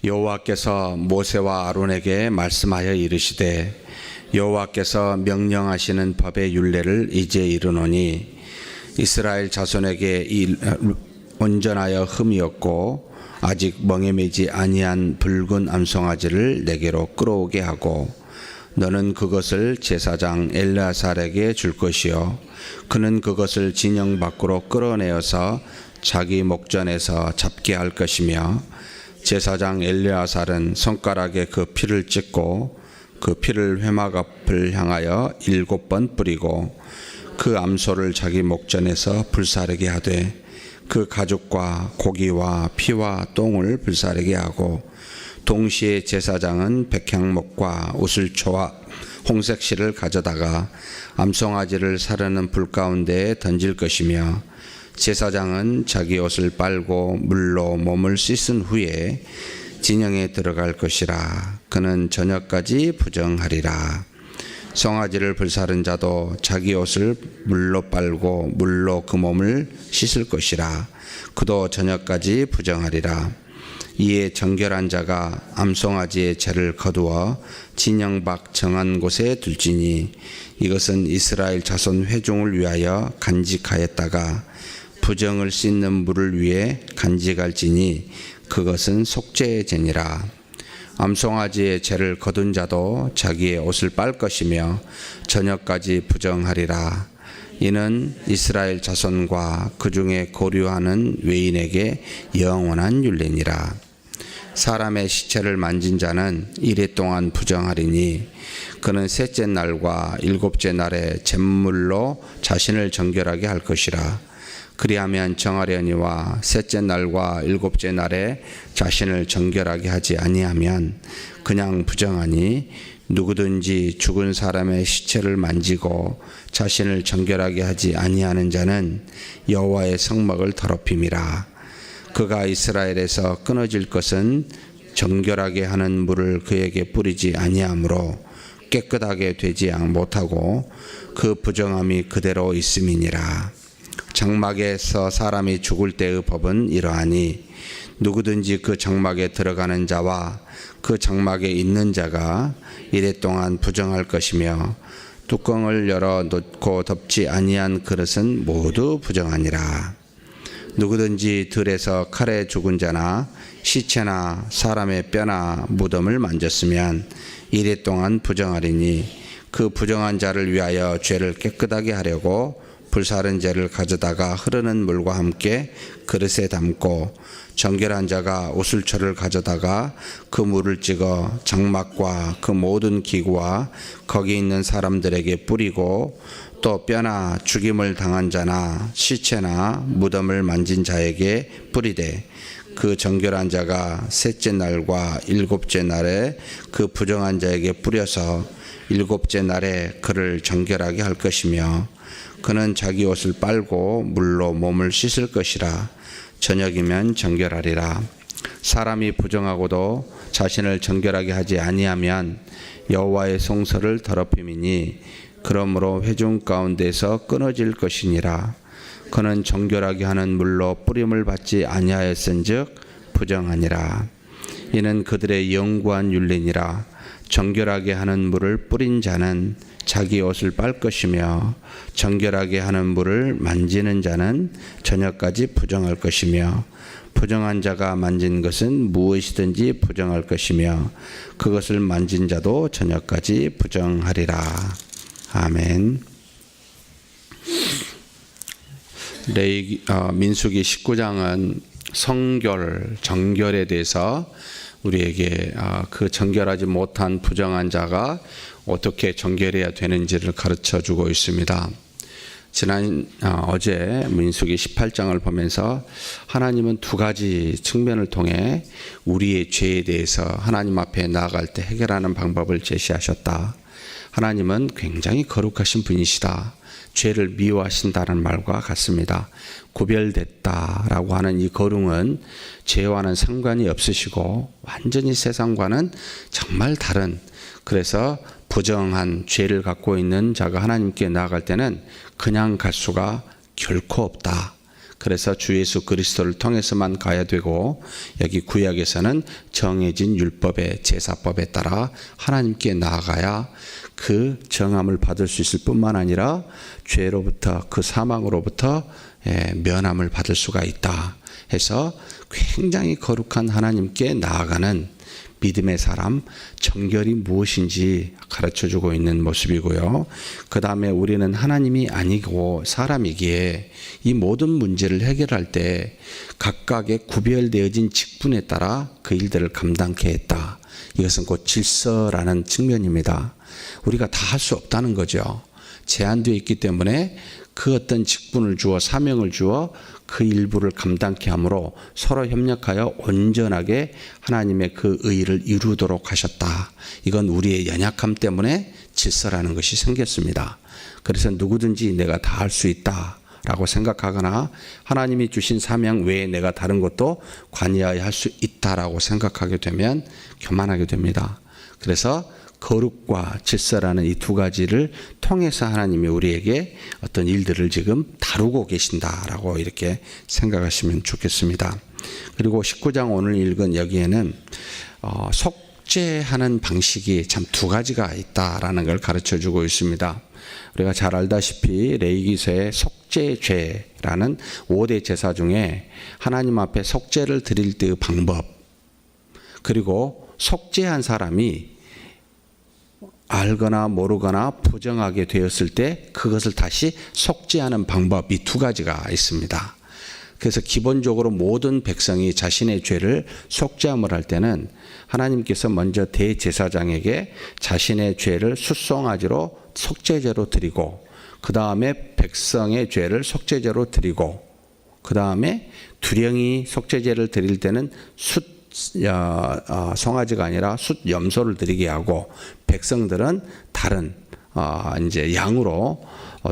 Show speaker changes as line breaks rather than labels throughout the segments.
여호와께서 모세와 아론에게 말씀하여 이르시되 여호와께서 명령하시는 법의 율례를 이제 이르노니 이스라엘 자손에게 온전하여 흠이 없고 아직 멍에 매지 아니한 붉은 암송아지를 내게로 끌어오게 하고 너는 그것을 제사장 엘르아살에게 줄 것이요 그는 그것을 진영 밖으로 끌어내어서 자기 목전에서 잡게 할 것이며 제사장 엘르아살은 손가락에 그 피를 찍고 그 피를 회막 앞을 향하여 7번 뿌리고 그 암소를 자기 목전에서 불사르게 하되 그 가죽과 고기와 피와 똥을 불사르게 하고 동시에 제사장은 백향목과 우슬초와 홍색 실을 가져다가 암송아지를 사르는 불 가운데에 던질 것이며 제사장은 자기 옷을 빨고 물로 몸을 씻은 후에 진영에 들어갈 것이라. 그는 저녁까지 부정하리라. 송아지를 불사른 자도 자기 옷을 물로 빨고 물로 그 몸을 씻을 것이라. 그도 저녁까지 부정하리라. 이에 정결한 자가 암송아지의 죄를 거두어 진영 밖 정한 곳에 둘지니 이것은 이스라엘 자손 회중을 위하여 간직하였다가 부정을 씻는 물을 위해 간직할지니 그것은 속죄의 죄니라. 암송아지의 죄를 거둔 자도 자기의 옷을 빨 것이며 저녁까지 부정하리라. 이는 이스라엘 자손과 그 중에 거류하는 외인에게 영원한 율례니라. 사람의 시체를 만진 자는 이래 동안 부정하리니 그는 셋째 날과 일곱째 날에 잿물로 자신을 정결하게 할 것이라. 그리하면 정하려니와 셋째 날과 일곱째 날에 자신을 정결하게 하지 아니하면 그냥 부정하니 누구든지 죽은 사람의 시체를 만지고 자신을 정결하게 하지 아니하는 자는 여호와의 성막을 더럽힘이라. 그가 이스라엘에서 끊어질 것은 정결하게 하는 물을 그에게 뿌리지 아니하므로 깨끗하게 되지 못하고 그 부정함이 그대로 있음이니라. 장막에서 사람이 죽을 때의 법은 이러하니 누구든지 그 장막에 들어가는 자와 그 장막에 있는 자가 이래 동안 부정할 것이며 뚜껑을 열어 놓고 덮지 아니한 그릇은 모두 부정하니라. 누구든지 들에서 칼에 죽은 자나 시체나 사람의 뼈나 무덤을 만졌으면 이래 동안 부정하리니 그 부정한 자를 위하여 죄를 깨끗하게 하려고 불사른 재를 가져다가 흐르는 물과 함께 그릇에 담고 정결한 자가 우슬초를 가져다가 그 물을 찍어 장막과 그 모든 기구와 거기 있는 사람들에게 뿌리고 또 뼈나 죽임을 당한 자나 시체나 무덤을 만진 자에게 뿌리되 그 정결한 자가 셋째 날과 일곱째 날에 그 부정한 자에게 뿌려서 일곱째 날에 그를 정결하게 할 것이며 그는 자기 옷을 빨고 물로 몸을 씻을 것이라. 저녁이면 정결하리라. 사람이 부정하고도 자신을 정결하게 하지 아니하면 여호와의 성소를 더럽힘이니 그러므로 회중 가운데서 끊어질 것이니라. 그는 정결하게 하는 물로 뿌림을 받지 아니하였은즉 부정하니라. 이는 그들의 영구한 율례니라. 정결하게 하는 물을 뿌린 자는 자기 옷을 빨 것이며 정결하게 하는 물을 만지는 자는 저녁까지 부정할 것이며 부정한 자가 만진 것은 무엇이든지 부정할 것이며 그것을 만진 자도 저녁까지 부정하리라. 아멘. 민수기 19장은 성결, 정결에 대해서 우리에게 그 정결하지 못한 부정한 자가 어떻게 정결해야 되는지를 가르쳐 주고 있습니다. 어제 민수기 18장을 보면서 하나님은 두 가지 측면을 통해 우리의 죄에 대해서 하나님 앞에 나아갈 때 해결하는 방법을 제시하셨다. 하나님은 굉장히 거룩하신 분이시다. 죄를 미워하신다는 말과 같습니다. 구별됐다라고 하는 이 거룩은 죄와는 상관이 없으시고 완전히 세상과는 정말 다른, 그래서 부정한 죄를 갖고 있는 자가 하나님께 나아갈 때는 그냥 갈 수가 결코 없다. 그래서 주 예수 그리스도를 통해서만 가야 되고, 여기 구약에서는 정해진 율법의 제사법에 따라 하나님께 나아가야 그 정함을 받을 수 있을 뿐만 아니라 죄로부터, 그 사망으로부터 면함을 받을 수가 있다 해서 굉장히 거룩한 하나님께 나아가는 믿음의 사람, 정결이 무엇인지 가르쳐주고 있는 모습이고요. 그 다음에 우리는 하나님이 아니고 사람이기에 이 모든 문제를 해결할 때 각각의 구별되어진 직분에 따라 그 일들을 감당케 했다. 이것은 곧 질서라는 측면입니다. 우리가 다 할 수 없다는 거죠. 제한되어 있기 때문에 그 어떤 직분을 주어, 사명을 주어 그 일부를 감당케 함으로 서로 협력하여 온전하게 하나님의 그 의를 이루도록 하셨다. 이건 우리의 연약함 때문에 질서라는 것이 생겼습니다. 그래서 누구든지 내가 다 할 수 있다 라고 생각하거나 하나님이 주신 사명 외에 내가 다른 것도 관여하여 할 수 있다라고 생각하게 되면 교만하게 됩니다. 그래서 거룩과 질서라는 이 두 가지를 통해서 하나님이 우리에게 어떤 일들을 지금 다루고 계신다라고 이렇게 생각하시면 좋겠습니다. 그리고 19장 오늘 읽은 여기에는 속죄하는 방식이 참 두 가지가 있다라는 걸 가르쳐주고 있습니다. 우리가 잘 알다시피 레위기서의 속죄죄라는 5대 제사 중에 하나님 앞에 속죄를 드릴 때의 방법, 그리고 속죄한 사람이 알거나 모르거나 부정하게 되었을 때 그것을 다시 속죄하는 방법, 이 두 가지가 있습니다. 그래서 기본적으로 모든 백성이 자신의 죄를 속죄함을 할 때는 하나님께서 먼저 대제사장에게 자신의 죄를 숫송아지로 속죄제로 드리고, 그 다음에 백성의 죄를 속죄제로 드리고, 그 다음에 두령이 속죄제를 드릴 때는 송아지가 아니라 숫염소를 드리게 하고, 백성들은 다른 이제 양으로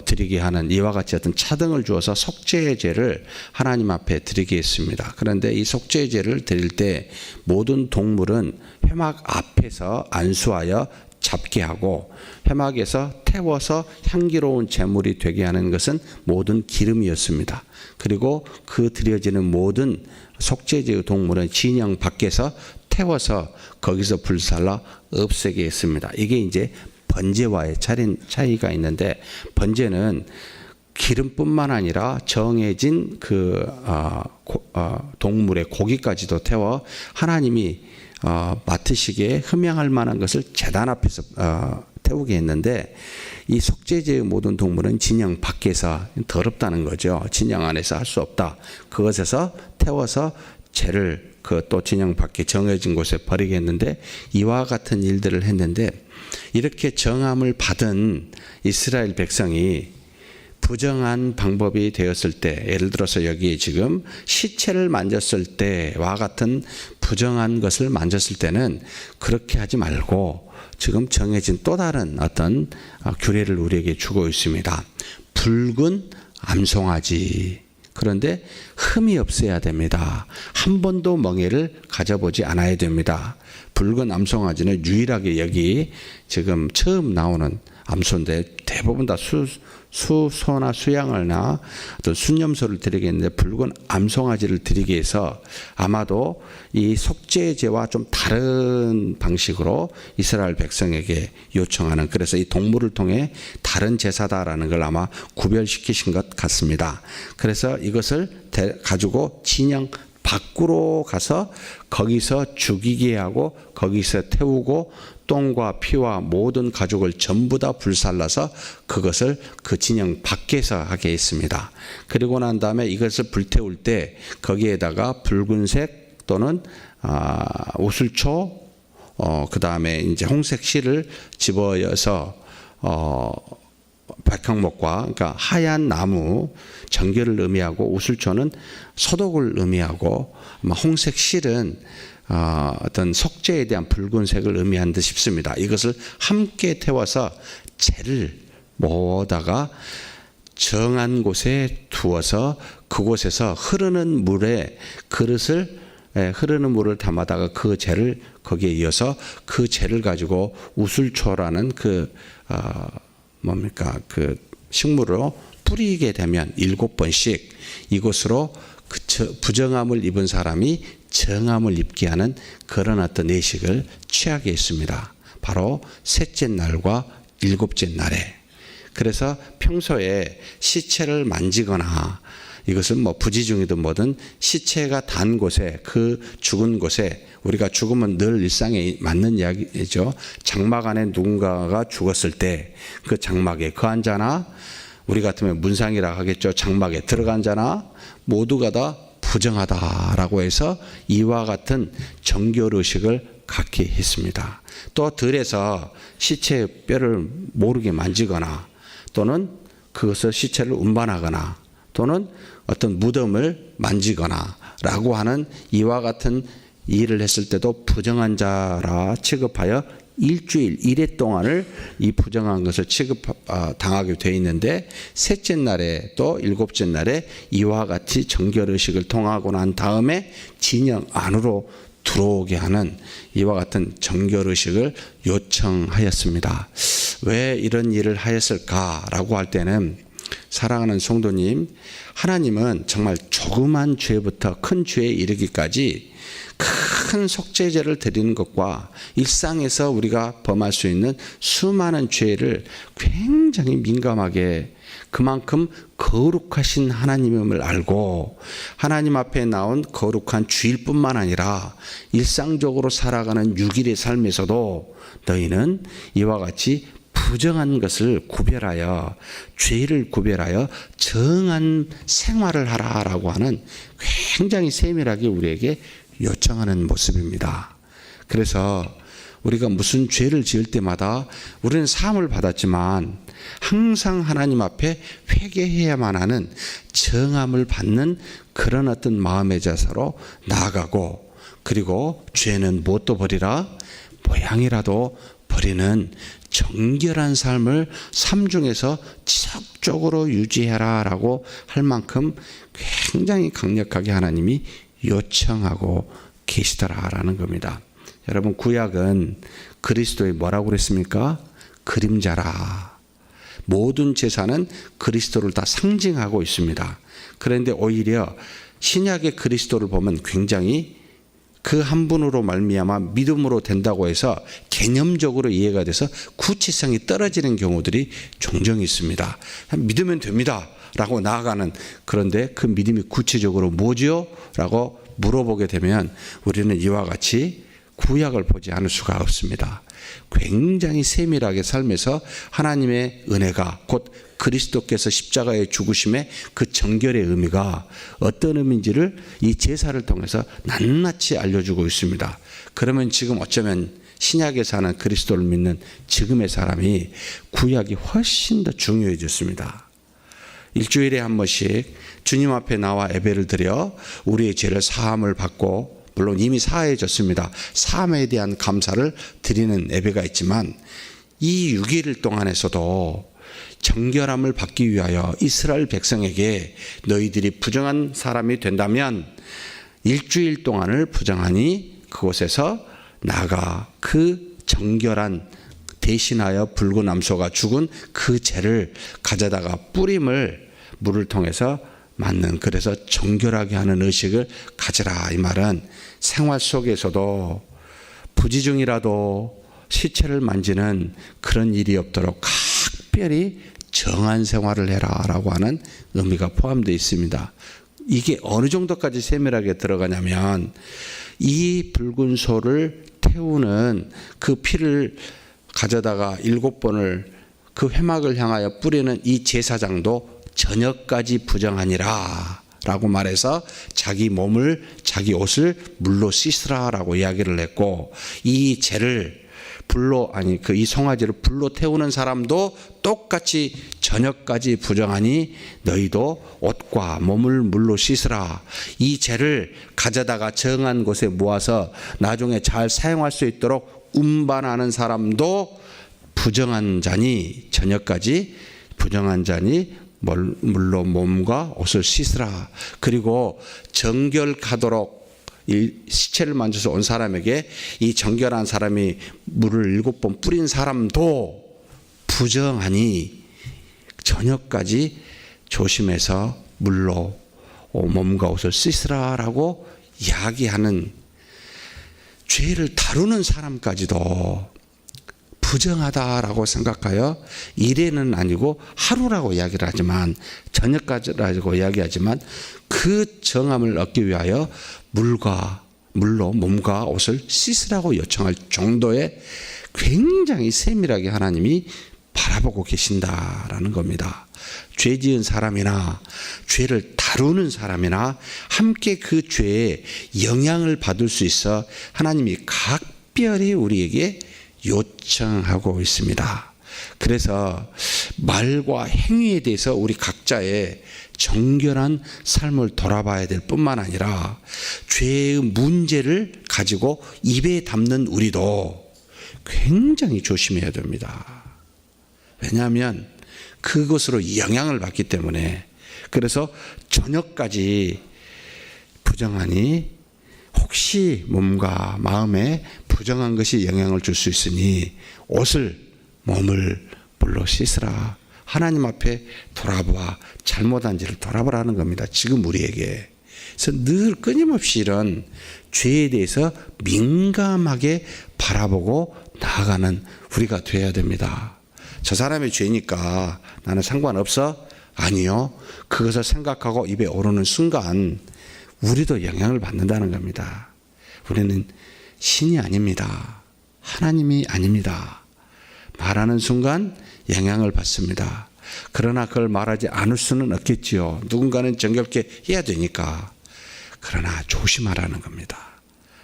드리게 하는 이와 같이 어떤 차등을 주어서 속죄제를 하나님 앞에 드리게 했습니다. 그런데 이 속죄제를 드릴 때 모든 동물은 회막 앞에서 안수하여 잡게 하고, 회막에서 태워서 향기로운 제물이 되게 하는 것은 모든 기름이었습니다. 그리고 그 드려지는 모든 속죄제의 동물은 진영 밖에서 태워서 거기서 불살라 없애게 했습니다. 이게 이제 번제와의 차이가 있는데, 번제는 기름뿐만 아니라 정해진 그 동물의 고기까지도 태워 하나님이 맡으시기에 흠양할 만한 것을 제단 앞에서 태우게 했는데, 이 속죄제의 모든 동물은 진영 밖에서 더럽다는 거죠. 진영 안에서 할 수 없다. 그것에서 태워서 죄를 또 진영 밖에 정해진 곳에 버리게 했는데, 이와 같은 일들을 했는데, 이렇게 정함을 받은 이스라엘 백성이 부정한 방법이 되었을 때, 예를 들어서 여기 지금 시체를 만졌을 때와 같은 부정한 것을 만졌을 때는 그렇게 하지 말고 지금 정해진 또 다른 어떤 규례를 우리에게 주고 있습니다. 붉은 암송아지, 그런데 흠이 없어야 됩니다. 한 번도 멍에를 가져보지 않아야 됩니다. 붉은 암송아지는 유일하게 여기 지금 처음 나오는 암소인데, 대부분 다 수소나 수양을나 어떤 순염소를 드리겠는데 붉은 암송아지를 드리게 해서 아마도 이 속죄제와 좀 다른 방식으로 이스라엘 백성에게 요청하는, 그래서 이 동물을 통해 다른 제사다라는 걸 아마 구별시키신 것 같습니다. 그래서 이것을 가지고 진영 밖으로 가서 거기서 죽이게 하고 거기서 태우고 똥과 피와 모든 가죽을 전부 다 불살라서 그것을 그 진영 밖에서 하게 했습니다. 그리고 난 다음에 이것을 불태울 때 거기에다가 붉은색 또는 우슬초, 그 다음에 이제 홍색 실을 집어여서 백향목과, 그러니까 하얀 나무 정결을 의미하고, 우슬초는 소독을 의미하고, 홍색 실은 어떤 속죄에 대한 붉은색을 의미한 듯 싶습니다. 이것을 함께 태워서 재를 모아다가 정한 곳에 두어서 그곳에서 흐르는 물에 흐르는 물을 담아다가 그 재를 거기에 이어서 그 재를 가지고 우슬초라는 그 식물로 뿌리게 되면 7번씩 이곳으로 부정함을 입은 사람이 정함을 입게 하는 그런 어떤 예식을 취하게 했습니다. 바로 셋째 날과 일곱째 날에. 그래서 평소에 시체를 만지거나 이것은 뭐 부지중이든 뭐든 시체가 단 곳에, 그 죽은 곳에, 우리가 죽으면 늘 일상에 맞는 이야기죠. 장막 안에 누군가가 죽었을 때 그 장막에 거한 자나, 우리 같으면 문상이라 하겠죠. 장막에 들어간 자나 모두가 다 부정하다라고 해서 이와 같은 정결의식을 갖게 했습니다. 또 들에서 시체의 뼈를 모르게 만지거나 또는 그것을 시체를 운반하거나 또는 어떤 무덤을 만지거나 라고 하는 이와 같은 일을 했을 때도 부정한 자라 취급하여 일주일 1회 동안을 이 부정한 것을 당하게 되어 있는데, 셋째 날에 또 일곱째 날에 이와 같이 정결의식을 통하고 난 다음에 진영 안으로 들어오게 하는 이와 같은 정결의식을 요청하였습니다. 왜 이런 일을 하였을까라고 할 때는, 사랑하는 성도님, 하나님은 정말 조그만 죄부터 큰 죄에 이르기까지 큰 속죄제를 드리는 것과 일상에서 우리가 범할 수 있는 수많은 죄를 굉장히 민감하게, 그만큼 거룩하신 하나님임을 알고 하나님 앞에 나온 거룩한 주일뿐만 아니라 일상적으로 살아가는 6일의 삶에서도 너희는 이와 같이 부정한 것을 구별하여, 죄를 구별하여 정한 생활을 하라라고 하는 굉장히 세밀하게 우리에게 요청하는 모습입니다. 그래서 우리가 무슨 죄를 지을 때마다 우리는 사함을 받았지만 항상 하나님 앞에 회개해야만 하는 정함을 받는 그런 어떤 마음의 자세로 나아가고, 그리고 죄는 무엇도 버리라, 모양이라도 버리는 정결한 삶을 삶중에서 지속적으로 유지해라 라고 할 만큼 굉장히 강력하게 하나님이 요청하고 계시더라라는 겁니다. 여러분, 구약은 그리스도의 뭐라고 그랬습니까? 그림자라. 모든 제사는 그리스도를 다 상징하고 있습니다. 그런데 오히려 신약의 그리스도를 보면 굉장히 그 한 분으로 말미암아 믿음으로 된다고 해서 개념적으로 이해가 돼서 구체성이 떨어지는 경우들이 종종 있습니다. 믿으면 됩니다 라고 나아가는, 그런데 그 믿음이 구체적으로 뭐죠? 라고 물어보게 되면 우리는 이와 같이 구약을 보지 않을 수가 없습니다. 굉장히 세밀하게 삶에서 하나님의 은혜가, 곧 그리스도께서 십자가의 죽으심의 그 정결의 의미가 어떤 의미인지를 이 제사를 통해서 낱낱이 알려주고 있습니다. 그러면 지금 어쩌면 신약에 사는 그리스도를 믿는 지금의 사람이 구약이 훨씬 더 중요해졌습니다. 일주일에 한 번씩 주님 앞에 나와 예배를 드려 우리의 죄를 사함을 받고, 물론 이미 사해졌습니다. 사함에 대한 감사를 드리는 예배가 있지만, 이 6일 동안에서도 정결함을 받기 위하여 이스라엘 백성에게 너희들이 부정한 사람이 된다면 일주일 동안을 부정하니 그곳에서 나가 그 정결한 대신하여 붉은 암소가 죽은 그 죄를 가져다가 뿌림을 물을 통해서 맞는, 그래서 정결하게 하는 의식을 가지라. 이 말은 생활 속에서도 부지중이라도 시체를 만지는 그런 일이 없도록 각별히 정한 생활을 해라 라고 하는 의미가 포함되어 있습니다. 이게 어느 정도까지 세밀하게 들어가냐면, 이 붉은 소를 태우는 그 피를 가져다가 7번을 그 회막을 향하여 뿌리는 이 제사장도 저녁까지 부정하니라 라고 말해서 자기 몸을, 자기 옷을 물로 씻으라 라고 이야기를 했고, 이 죄를 이 송아지를 불로 태우는 사람도 똑같이 저녁까지 부정하니 너희도 옷과 몸을 물로 씻으라. 이 죄를 가져다가 정한 곳에 모아서 나중에 잘 사용할 수 있도록 운반하는 사람도 부정한 자니, 저녁까지 부정한 자니 물로 몸과 옷을 씻으라. 그리고 정결하도록 이 시체를 만져서 온 사람에게 이 정결한 사람이 물을 7번 뿌린 사람도 부정하니 저녁까지 조심해서 물로 몸과 옷을 씻으라라고 이야기하는, 죄를 다루는 사람까지도 부정하다라고 생각하여 일에는 아니고 하루라고 이야기를 하지만, 저녁까지라고 이야기하지만, 그 정함을 얻기 위하여 물로 몸과 옷을 씻으라고 요청할 정도의 굉장히 세밀하게 하나님이 바라보고 계신다라는 겁니다. 죄 지은 사람이나 죄를 다루는 사람이나 함께 그 죄에 영향을 받을 수 있어 하나님이 각별히 우리에게 요청하고 있습니다. 그래서 말과 행위에 대해서 우리 각자의 정결한 삶을 돌아봐야 될 뿐만 아니라, 죄의 문제를 가지고 입에 담는 우리도 굉장히 조심해야 됩니다. 왜냐하면 그것으로 영향을 받기 때문에. 그래서 저녁까지 부정하니 혹시 몸과 마음에 부정한 것이 영향을 줄 수 있으니 몸을 물로 씻으라. 하나님 앞에 돌아봐, 잘못한지를 돌아보라는 겁니다. 지금 우리에게. 그래서 늘 끊임없이 이런 죄에 대해서 민감하게 바라보고 나아가는 우리가 되어야 됩니다. 저 사람의 죄니까 나는 상관없어? 아니요. 그것을 생각하고 입에 오르는 순간 우리도 영향을 받는다는 겁니다. 우리는 신이 아닙니다. 하나님이 아닙니다. 말하는 순간 영향을 받습니다. 그러나 그걸 말하지 않을 수는 없겠지요. 누군가는 정결케 해야 되니까. 그러나 조심하라는 겁니다.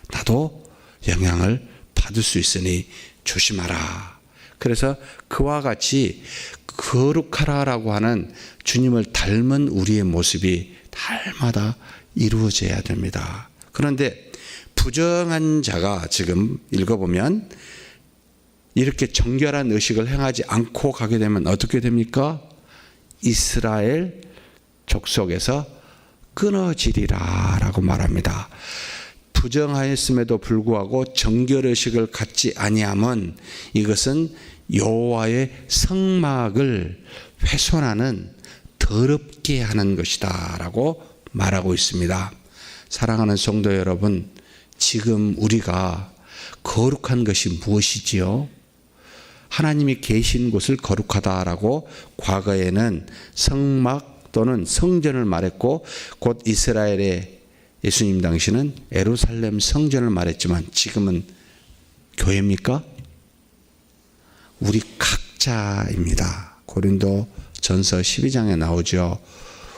나도 영향을 받을 수 있으니 조심하라. 그래서 그와 같이 거룩하라라고 하는 주님을 닮은 우리의 모습이 날마다 이루어져야 됩니다. 그런데 부정한 자가 지금 읽어보면 이렇게 정결한 의식을 행하지 않고 가게 되면 어떻게 됩니까? 이스라엘 족속에서 끊어지리라 라고 말합니다. 부정하였음에도 불구하고 정결의식을 갖지 아니함은 이것은 여호와의 성막을 훼손하는, 더럽게 하는 것이다 라고 말하고 있습니다. 사랑하는 성도 여러분, 지금 우리가 거룩한 것이 무엇이지요? 하나님이 계신 곳을 거룩하다라고 과거에는 성막 또는 성전을 말했고, 곧 이스라엘의 예수님 당시는 예루살렘 성전을 말했지만 지금은 교회입니까? 우리 각자입니다. 고린도 전서 12장에 나오죠.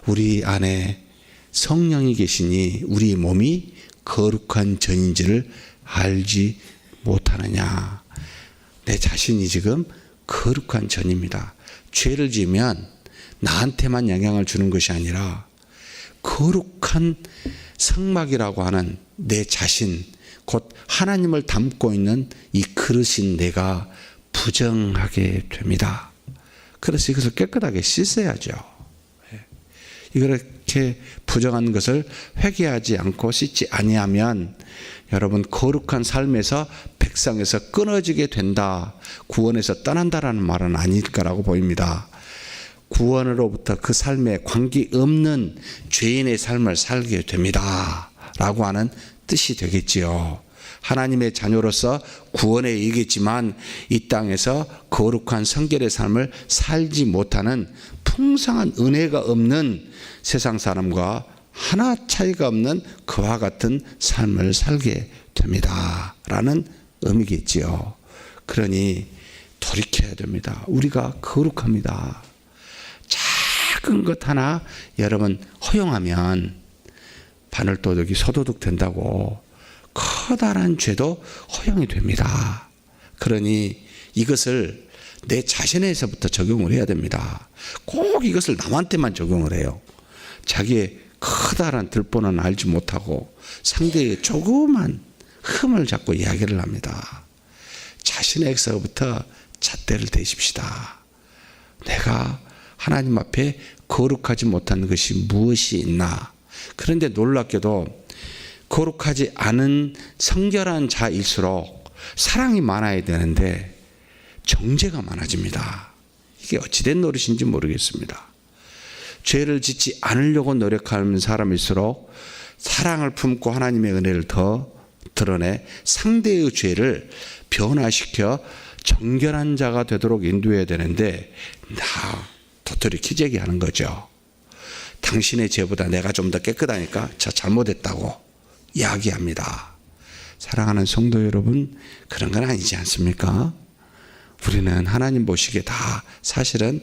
우리 안에 성령이 계시니 우리 몸이 거룩한 전인지를 알지 못하느냐. 내 자신이 지금 거룩한 전입니다. 죄를 지으면 나한테만 영향을 주는 것이 아니라 거룩한 성막이라고 하는 내 자신, 곧 하나님을 담고 있는 이 그릇인 내가 부정하게 됩니다. 그래서 이것을 깨끗하게 씻어야죠. 이렇게 부정한 것을 회개하지 않고 씻지 아니하면 여러분 거룩한 삶에서 백성에서 끊어지게 된다, 구원에서 떠난다라는 말은 아닐 거라고 보입니다. 구원으로부터 그 삶에 관계없는 죄인의 삶을 살게 됩니다 라고 하는 뜻이 되겠지요. 하나님의 자녀로서 구원에 이르겠지만 이 땅에서 거룩한 성결의 삶을 살지 못하는, 풍성한 은혜가 없는 세상 사람과 하나 차이가 없는 그와 같은 삶을 살게 됩니다 라는 의미겠지요. 그러니 돌이켜야 됩니다. 우리가 거룩합니다. 작은 것 하나 여러분 허용하면 바늘도둑이 소도둑 된다고 커다란 죄도 허용이 됩니다. 그러니 이것을 내 자신에서부터 적용을 해야 됩니다. 꼭 이것을 남한테만 적용을 해요. 자기의 커다란 들보는 알지 못하고 상대의 조그만 흠을 잡고 이야기를 합니다. 자신에서부터 잣대를 대십시다. 내가 하나님 앞에 거룩하지 못한 것이 무엇이 있나. 그런데 놀랍게도 거룩하지 않은 성결한 자일수록 사랑이 많아야 되는데 정죄가 많아집니다. 이게 어찌된 노릇인지 모르겠습니다. 죄를 짓지 않으려고 노력하는 사람일수록 사랑을 품고 하나님의 은혜를 더 드러내 상대의 죄를 변화시켜 정결한 자가 되도록 인도해야 되는데 도토리 키재기 하는 거죠. 당신의 죄보다 내가 좀 더 깨끗하니까 저 잘못했다고 이야기합니다. 사랑하는 성도 여러분, 그런 건 아니지 않습니까? 우리는 하나님 보시기에 다 사실은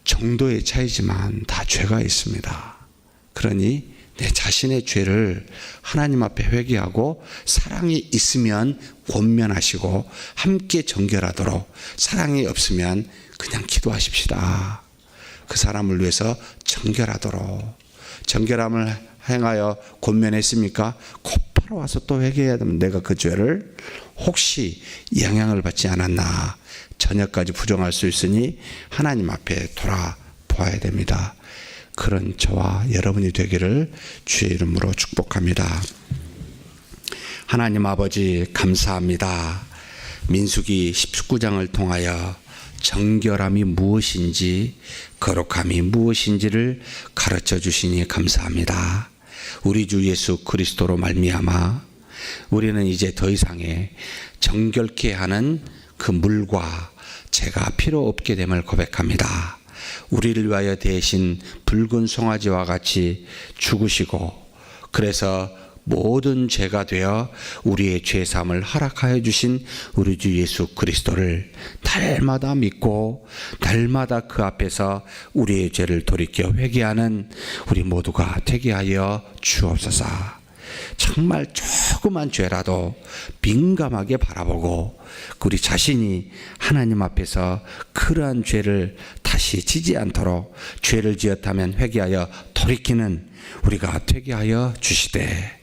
정도의 차이지만 다 죄가 있습니다. 그러니 내 자신의 죄를 하나님 앞에 회개하고 사랑이 있으면 권면하시고 함께 정결하도록, 사랑이 없으면 그냥 기도하십시다. 그 사람을 위해서 정결하도록. 정결함을 행하여 권면했습니까? 곧바로 와서 또 회개해야 되면 내가 그 죄를 혹시 영향을 받지 않았나 저녁까지 부정할 수 있으니 하나님 앞에 돌아보아야 됩니다. 그런 저와 여러분이 되기를 주의 이름으로 축복합니다. 하나님 아버지 감사합니다. 민수기 19장을 통하여 정결함이 무엇인지, 거룩함이 무엇인지를 가르쳐 주시니 감사합니다. 우리 주 예수 그리스도로 말미암아 우리는 이제 더 이상의 정결케 하는 그 물과 죄가 필요 없게 됨을 고백합니다. 우리를 위하여 대신 붉은 송아지와 같이 죽으시고, 그래서 모든 죄가 되어 우리의 죄사함을 허락하여 주신 우리 주 예수 그리스도를 날마다 믿고 날마다 그 앞에서 우리의 죄를 돌이켜 회개하는 우리 모두가 되게 하여 주옵소서. 정말 조그만 죄라도 민감하게 바라보고 우리 자신이 하나님 앞에서 그러한 죄를 다시 지지 않도록 죄를 지었다면 회개하여 돌이키는 우리가 되게 하여 주시되,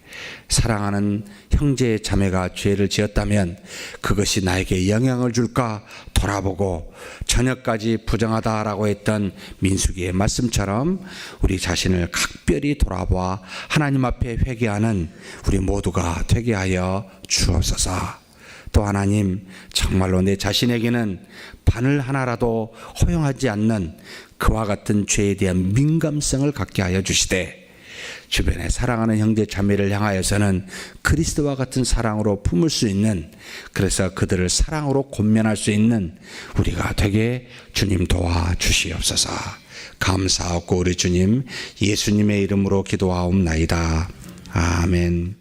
사랑하는 형제 자매가 죄를 지었다면 그것이 나에게 영향을 줄까 돌아보고 저녁까지 부정하다라고 했던 민수기의 말씀처럼 우리 자신을 각별히 돌아보아 하나님 앞에 회개하는 우리 모두가 되게 하여 주옵소서. 또 하나님, 정말로 내 자신에게는 바늘 하나라도 허용하지 않는 그와 같은 죄에 대한 민감성을 갖게 하여 주시되, 주변에 사랑하는 형제 자매를 향하여서는 그리스도와 같은 사랑으로 품을 수 있는, 그래서 그들을 사랑으로 권면할 수 있는 우리가 되게 주님 도와 주시옵소서. 감사하고 우리 주님 예수님의 이름으로 기도하옵나이다. 아멘.